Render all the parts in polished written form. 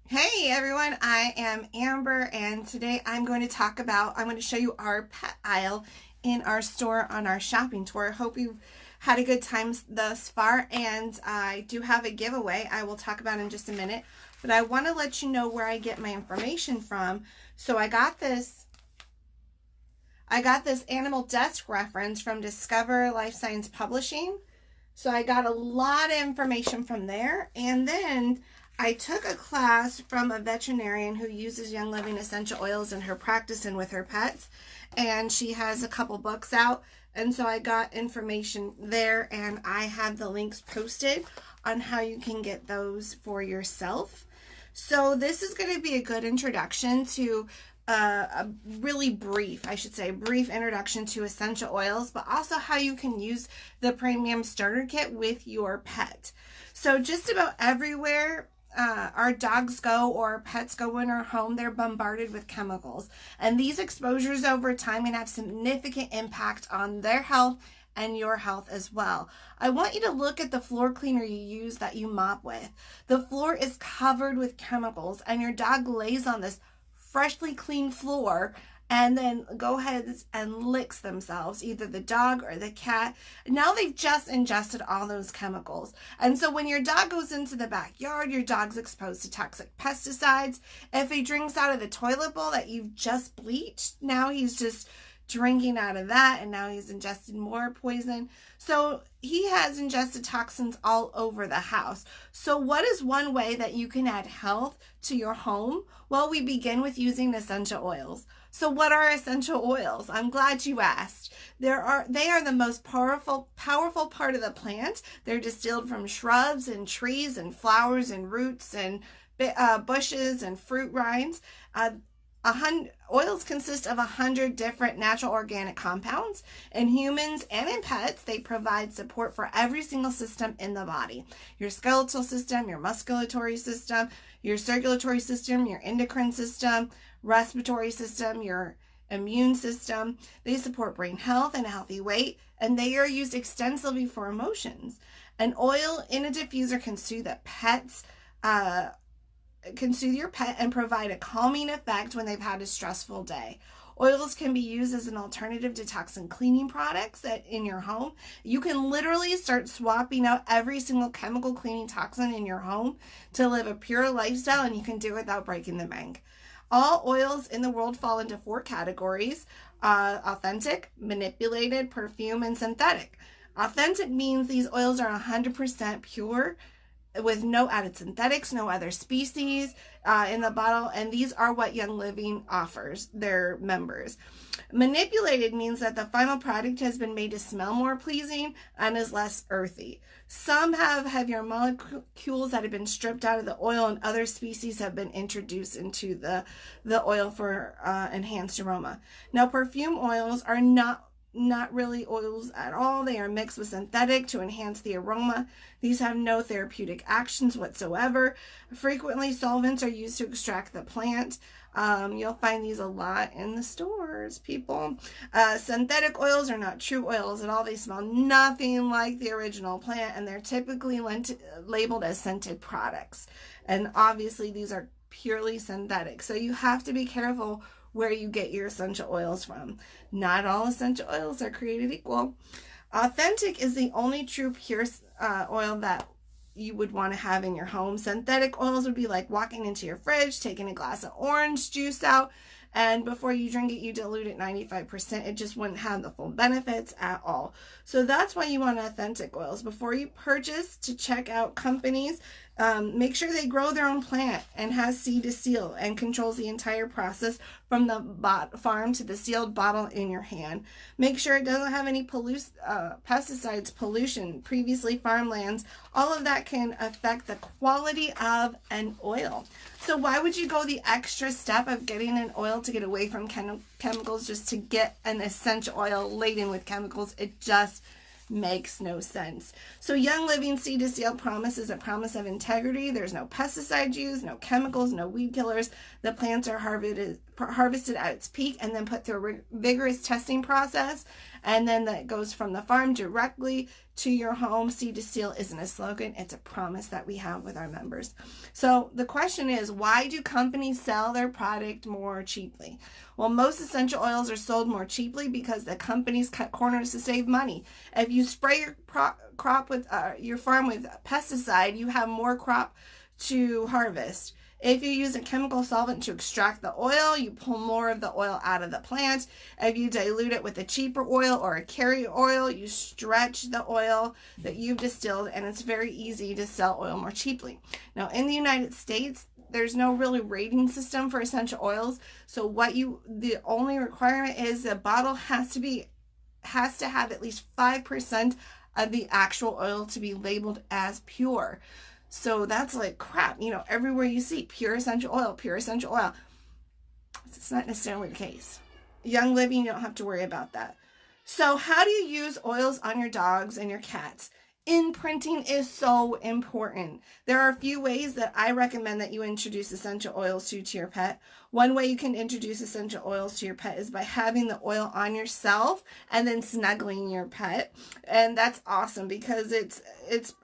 Hey everyone, I am Amber and today I'm going to show you our pet aisle in our store on our shopping tour. Hope you've had a good time thus far, and I do have a giveaway I will talk about in just a minute, but I want to let you know where I get my information from. So I got this animal desk reference from Discover Life Science Publishing. So I got a lot of information from there, and then I took a class from a veterinarian who uses Young Living essential oils in her practice and with her pets, and she has a couple books out, and so I got information there, and I have the links posted on how you can get those for yourself. So this is going to be a good introduction to a really brief, I should say, brief introduction to essential oils, but also how you can use the premium starter kit with your pet. So just about everywhere our dogs go or pets go in our home, they're bombarded with chemicals. And these exposures over time can have significant impact on their health and your health as well. I want you to look at the floor cleaner you use that you mop with. The floor is covered with chemicals, and your dog lays on this freshly cleaned floor and then go ahead and licks themselves, either the dog or the cat. Now they've just ingested all those chemicals. And so when your dog goes into the backyard, your dog's exposed to toxic pesticides. If he drinks out of the toilet bowl that you've just bleached, now he's just drinking out of that, and now he's ingested more poison. So he has ingested toxins all over the house. So what is one way that you can add health to your home? Well, we begin with using essential oils. So what are essential oils? I'm glad you asked. They are the most powerful part of the plant. They're distilled from shrubs and trees and flowers and roots and bushes and fruit rinds. Oils consist of 100 different natural organic compounds. In humans and in pets, they provide support for every single system in the body. Your skeletal system, your musculatory system, your circulatory system, your endocrine system, respiratory system, your immune system. They support brain health and a healthy weight, and they are used extensively for emotions. An oil in a diffuser can soothe your pet and provide a calming effect when they've had a stressful day. Oils can be used as an alternative to toxin cleaning products in your home. You can literally start swapping out every single chemical cleaning toxin in your home to live a pure lifestyle, and you can do it without breaking the bank. All oils in the world fall into 4 categories: authentic, manipulated, perfume, and synthetic. Authentic means these oils are 100% pure, with no added synthetics, no other species in the bottle, and these are what Young Living offers their members. Manipulated means that the final product has been made to smell more pleasing and is less earthy. Some have heavier molecules that have been stripped out of the oil, and other species have been introduced into the oil for enhanced aroma. Now, perfume oils are not really oils at all. They are mixed with synthetic to enhance the aroma. These have no therapeutic actions whatsoever. Frequently, solvents are used to extract the plant. You'll find these a lot in the stores, people. Synthetic oils are not true oils at all. They smell nothing like the original plant, and they're typically labeled as scented products. And obviously, these are purely synthetic. So you have to be careful where you get your essential oils from. Not all essential oils are created equal. Authentic is the only true pure oil that you would want to have in your home. Synthetic oils would be like walking into your fridge, taking a glass of orange juice out, and before you drink it, you dilute it 95%. It just wouldn't have the full benefits at all. So that's why you want authentic oils. Before you purchase, to check out companies, make sure they grow their own plant and has seed to seal and controls the entire process from the farm to the sealed bottle in your hand. Make sure it doesn't have any pesticides, pollution, previously farmlands. All of that can affect the quality of an oil. So why would you go the extra step of getting an oil to get away from chemicals just to get an essential oil laden with chemicals? It just makes no sense. So Young Living Seed to Seal promises a promise of integrity. There's no pesticide used, no chemicals, no weed killers. The plants are harvested at its peak and then put through a vigorous testing process. and then that goes from the farm directly to your home. Seed to Seal isn't a slogan, it's a promise that we have with our members. So the question is, why do companies sell their product more cheaply? Well, most essential oils are sold more cheaply because the companies cut corners to save money. If you spray your crop with your farm with pesticide, you have more crop to harvest. If you use a chemical solvent to extract the oil, you pull more of the oil out of the plant. If you dilute it with a cheaper oil or a carrier oil, you stretch the oil that you've distilled, and it's very easy to sell oil more cheaply. Now, in the United States, there's no really rating system for essential oils. So the only requirement is the bottle has to have at least 5% of the actual oil to be labeled as pure. So that's like crap, everywhere you see pure essential oil, pure essential oil. It's not necessarily the case. Young Living, you don't have to worry about that. So how do you use oils on your dogs and your cats? Imprinting is so important. There are a few ways that I recommend that you introduce essential oils to your pet. One way you can introduce essential oils to your pet is by having the oil on yourself and then snuggling your pet. And that's awesome because it's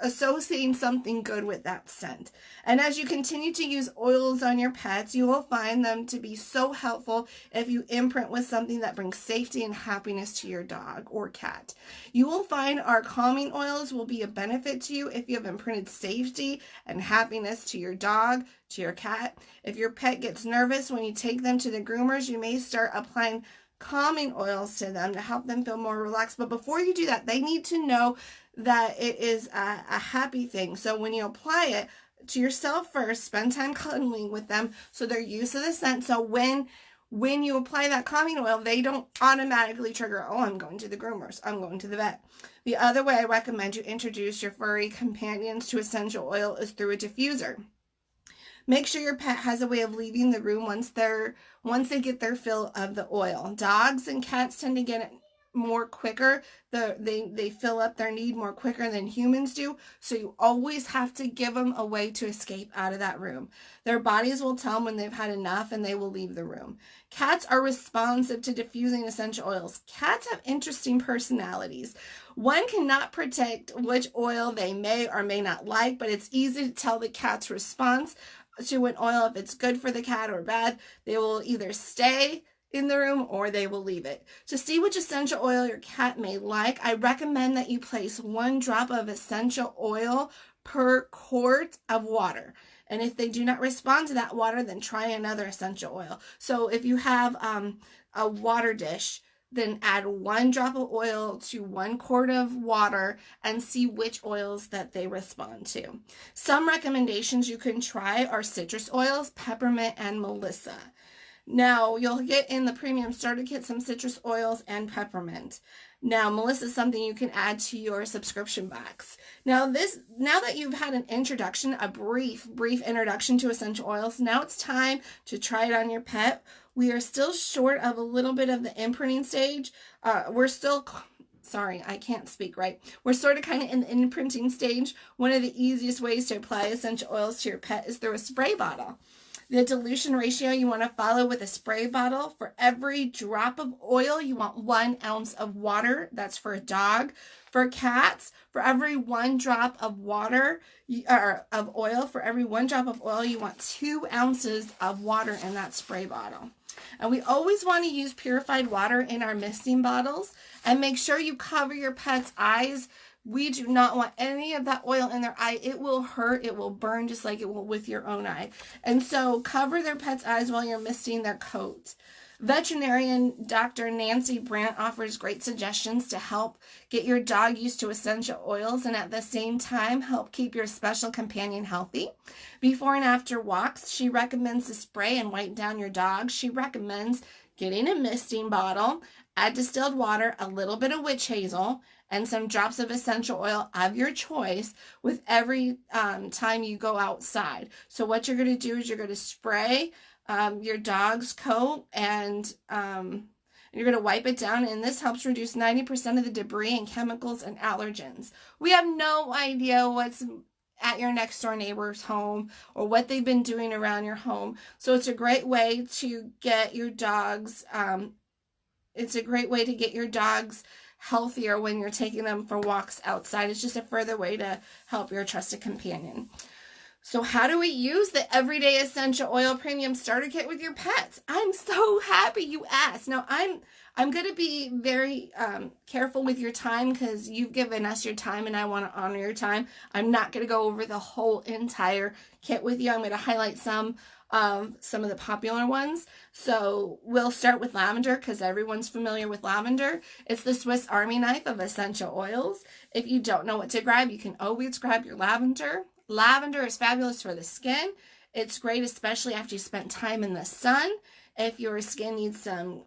associating something good with that scent. And as you continue to use oils on your pets, you will find them to be so helpful if you imprint with something that brings safety and happiness to your dog or cat. You will find our calming oils will be a benefit to you if you have imprinted safety and happiness to your dog, to your cat. If your pet gets nervous when you take them to the groomers, you may start applying calming oils to them to help them feel more relaxed. But before you do that, they need to know that it is a happy thing. So when you apply it to yourself first, spend time cuddling with them so they're used to the scent. So when you apply that calming oil, they don't automatically trigger, oh, I'm going to the groomers, I'm going to the vet. The other way I recommend you introduce your furry companions to essential oil is through a diffuser. Make sure your pet has a way of leaving the room once they get their fill of the oil. Dogs and cats tend to get it more quicker. They fill up their need more quicker than humans do. So you always have to give them a way to escape out of that room. Their bodies will tell them when they've had enough and they will leave the room. Cats are responsive to diffusing essential oils. Cats have interesting personalities. One cannot predict which oil they may or may not like, but it's easy to tell the cat's response to an oil if it's good for the cat or bad. They will either stay in the room or they will leave it. To see which essential oil your cat may like, I recommend that you place 1 drop of essential oil per quart of water. And if they do not respond to that water, then try another essential oil. So if you have a water dish, then add 1 drop of oil to 1 quart of water and see which oils that they respond to. Some recommendations you can try are citrus oils, peppermint, and melissa. Now, you'll get in the premium starter kit some citrus oils and peppermint. Now, melissa is something you can add to your subscription box. Now that you've had an introduction, a brief introduction to essential oils, now it's time to try it on your pet. We are still short of a little bit of the imprinting stage. Sorry, I can't speak right. We're sort of kind of in the imprinting stage. One of the easiest ways to apply essential oils to your pet is through a spray bottle. The dilution ratio you want to follow with a spray bottle: for every drop of oil, you want 1 ounce of water. That's for a dog. For cats, for every 1 drop of water, of oil, for every 1 drop of oil, you want 2 ounces of water in that spray bottle. And we always want to use purified water in our misting bottles, and make sure you cover your pet's eyes. We do not want any of that oil in their eye. It will hurt. It will burn just like it will with your own eye. And so cover their pet's eyes while you're misting their coat. Veterinarian Dr. Nancy Brandt offers great suggestions to help get your dog used to essential oils and at the same time help keep your special companion healthy. Before and after walks, she recommends to spray and wipe down your dog. She recommends getting a misting bottle, add distilled water, a little bit of witch hazel, and some drops of essential oil of your choice with every time you go outside. So what you're going to do is you're going to spray your dog's coat and you're going to wipe it down, and this helps reduce 90% of the debris and chemicals and allergens. We have no idea what's at your next door neighbor's home or what they've been doing around your home. So it's a great way to get your dogs healthier when you're taking them for walks outside. It's just a further way to help your trusted companion. So how do we use the Everyday Essential Oil Premium Starter Kit with your pets? I'm so happy you asked. Now, I'm going to be very careful with your time because you've given us your time and I want to honor your time. I'm not going to go over the whole entire kit with you. I'm going to highlight some of the popular ones. So we'll start with lavender because everyone's familiar with lavender. It's the Swiss Army knife of essential oils. If you don't know what to grab, you can always grab your lavender. Lavender is fabulous for the skin. It's great, especially after you spent time in the sun. If your skin needs some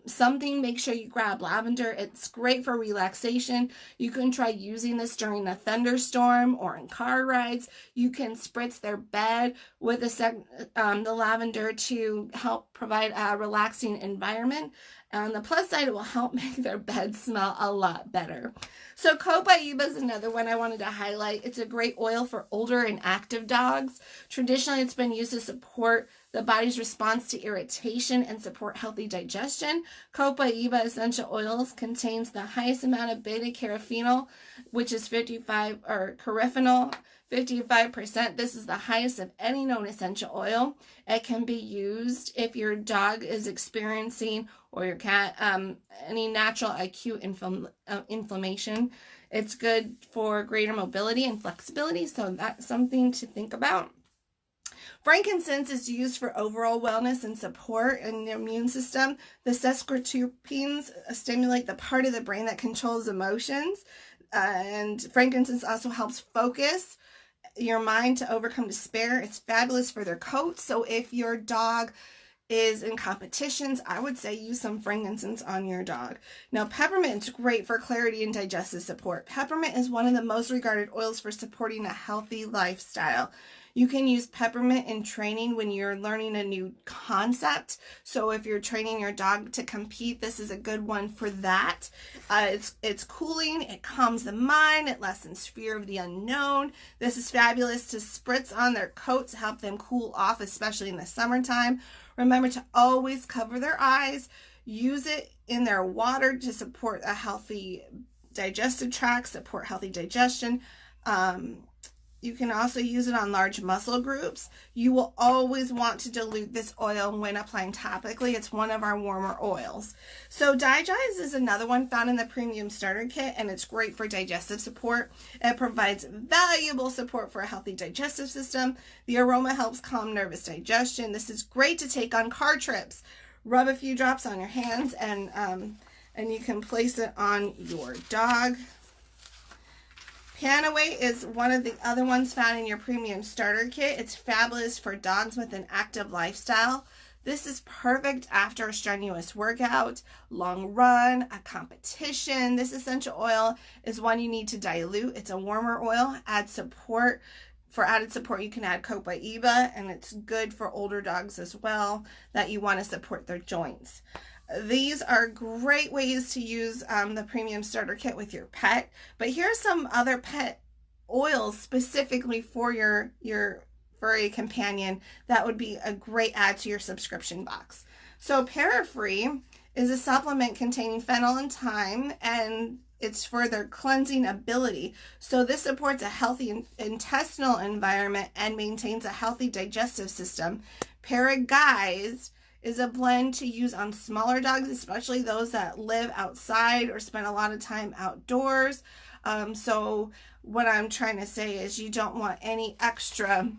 something, make sure you grab lavender. It's great for relaxation. You can try using this during a thunderstorm or in car rides. You can spritz their bed with the lavender to help provide a relaxing environment. On the plus side, it will help make their bed smell a lot better. So Copaiba is another one I wanted to highlight. It's a great oil for older and active dogs. Traditionally, it's been used to support the body's response to irritation and support healthy digestion. Copaiba essential oils contains the highest amount of beta-carotene, which is 55, or carotene, 55%. This is the highest of any known essential oil. It can be used if your dog is experiencing, or your cat, any natural acute inflammation. It's good for greater mobility and flexibility, so that's something to think about. Frankincense is used for overall wellness and support in the immune system. The sesquiterpenes stimulate the part of the brain that controls emotions, and frankincense also helps focus your mind to overcome despair. It's fabulous for their coats. So if your dog is in competitions, I would say use some frankincense on your dog. Now, peppermint is great for clarity and digestive support. Peppermint is one of the most regarded oils for supporting a healthy lifestyle. You can use peppermint in training when you're learning a new concept. So if you're training your dog to compete, this is a good one for that. It's cooling, it calms the mind, it lessens fear of the unknown. This is fabulous to spritz on their coat to help them cool off, especially in the summertime. Remember to always cover their eyes. Use it in their water to support a healthy digestive tract, support healthy digestion. You can also use it on large muscle groups. You will always want to dilute this oil when applying topically. It's one of our warmer oils. So Paragize is another one found in the Premium Starter Kit, and it's great for digestive support. It provides valuable support for a healthy digestive system. The aroma helps calm nervous digestion. This is great to take on car trips. Rub a few drops on your hands, and you can place it on your dog. Away is one of the other ones found in your Premium Starter Kit. It's fabulous for dogs with an active lifestyle. This is perfect after a strenuous workout, long run, a competition. This essential oil is one you need to dilute. It's a warmer oil. For added support, you can add Copaiba, and it's good for older dogs as well that you want to support their joints. These are great ways to use the Premium Starter Kit with your pet. But here's some other pet oils specifically for your furry companion that would be a great add to your subscription box. So Parafree is a supplement containing fennel and thyme, and it's for their cleansing ability. So this supports a healthy intestinal environment and maintains a healthy digestive system. Paragize is a blend to use on smaller dogs, especially those that live outside or spend a lot of time outdoors. So what I'm trying to say is you don't want any extra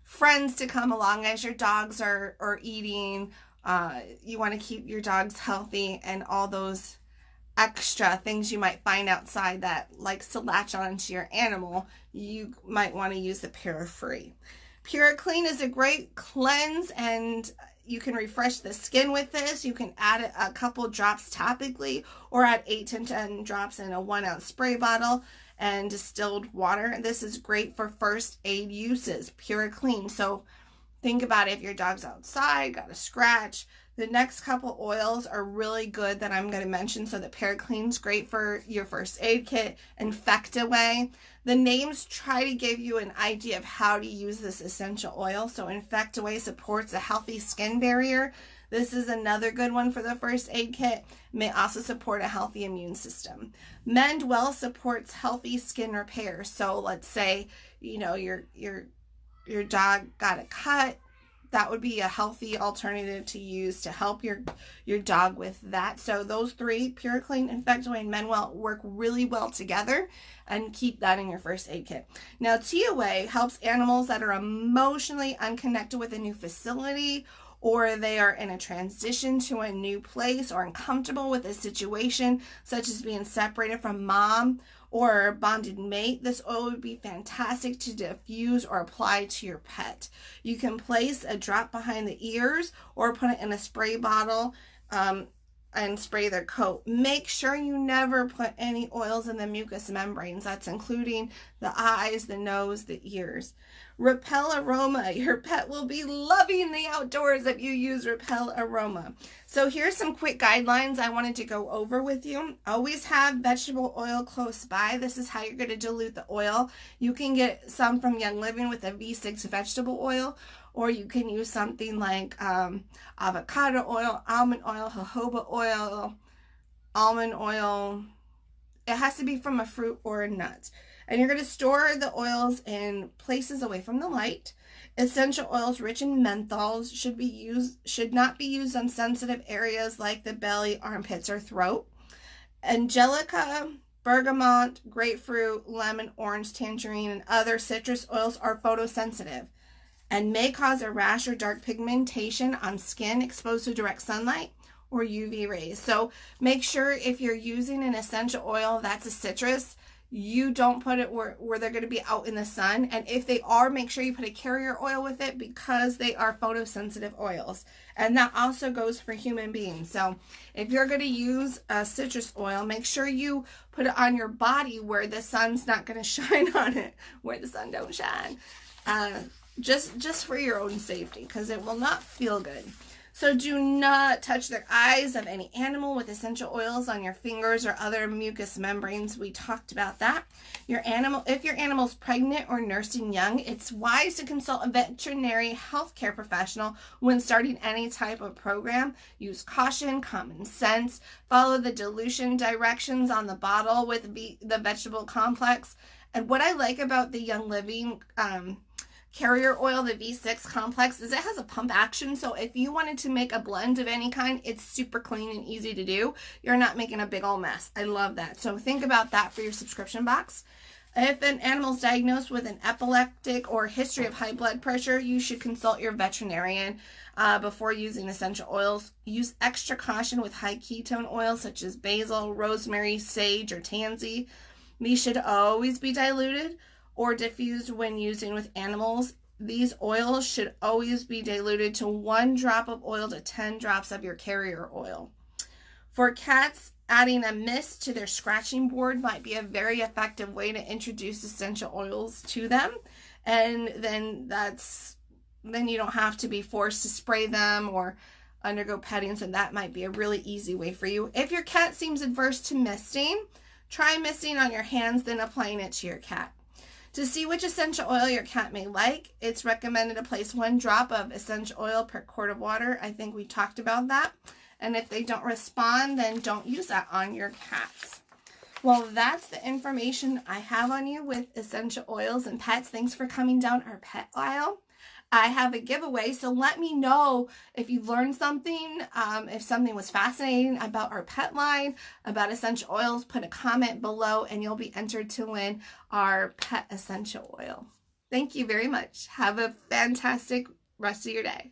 friends to come along as your dogs are eating. You want to keep your dogs healthy, and all those extra things you might find outside that likes to latch onto your animal, you might want to use the Parafree. Puriclean is a great cleanse, and you can refresh the skin with this. You can add a couple drops topically, or add 8 to 10 drops in a 1 ounce spray bottle and distilled water. This is great for first aid uses. Puriclean. So think about it, if your dog's outside, got a scratch. The next couple oils are really good that I'm going to mention. So the Puriclean's great for your first aid kit. Infect Away. The names try to give you an idea of how to use this essential oil. So Infect Away supports a healthy skin barrier. This is another good one for the first aid kit. May also support a healthy immune system. Mendell supports healthy skin repair. So let's say, you know, your dog got a cut. That would be a healthy alternative to use to help your dog with that. So those three, Puriclean, Infect Away, and Mendell, work really well together, and keep that in your first aid kit. Now, Away helps animals that are emotionally unconnected with a new facility, or they are in a transition to a new place, or uncomfortable with a situation, such as being separated from mom or a bonded mate. This oil would be fantastic to diffuse or apply to your pet. You can place a drop behind the ears or put it in a spray bottle and spray their coat. Make sure you never put any oils in the mucous membranes. That's including the eyes, the nose, the ears. Repel Aroma. Your pet will be loving the outdoors if you use Repel Aroma. So here's some quick guidelines I wanted to go over with you. Always have vegetable oil close by. This is how you're going to dilute the oil. You can get some from Young Living with a V6 vegetable oil, or you can use something like avocado oil, almond oil, jojoba oil, almond oil. It has to be from a fruit or a nut. And you're going to store the oils in places away from the light. Essential oils rich in menthols should not be used on sensitive areas like the belly, armpits, or throat. Angelica, bergamot, grapefruit, lemon, orange, tangerine, and other citrus oils are photosensitive and may cause a rash or dark pigmentation on skin exposed to direct sunlight or UV rays. So make sure if you're using an essential oil that's a citrus, you don't put it where they're going to be out in the sun. And if they are, make sure you put a carrier oil with it, because they are photosensitive oils. And that also goes for human beings. So if you're going to use a citrus oil, make sure you put it on your body where the sun's not going to shine on it, where the sun don't shine. Just for your own safety, because it will not feel good. So do not touch the eyes of any animal with essential oils on your fingers or other mucous membranes. We talked about that. If your animal's pregnant or nursing young, it's wise to consult a veterinary healthcare professional when starting any type of program. Use caution, common sense, follow the dilution directions on the bottle with the vegetable complex. And what I like about the Young Living carrier oil, the V6 complex, is it has a pump action. So if you wanted to make a blend of any kind, it's super clean and easy to do. You're not making a big old mess. I love that. So think about that for your subscription box. If an animal's diagnosed with an epileptic or history of high blood pressure, you should consult your veterinarian before using essential oils. Use extra caution with high ketone oils such as basil, rosemary, sage, or tansy. These should always be diluted or diffused when using with animals. These oils should always be diluted to 1 drop of oil to 10 drops of your carrier oil. For cats, adding a mist to their scratching board might be a very effective way to introduce essential oils to them. And then you don't have to be forced to spray them or undergo petting, so that might be a really easy way for you. If your cat seems adverse to misting, try misting on your hands, then applying it to your cat. To see which essential oil your cat may like, it's recommended to place 1 drop of essential oil per quart of water. I think we talked about that. And if they don't respond, then don't use that on your cats. Well, that's the information I have on you with essential oils and pets. Thanks for coming down our pet aisle. I have a giveaway, so let me know if you learned something, if something was fascinating about our pet line, about essential oils. Put a comment below and you'll be entered to win our pet essential oil. Thank you very much. Have a fantastic rest of your day.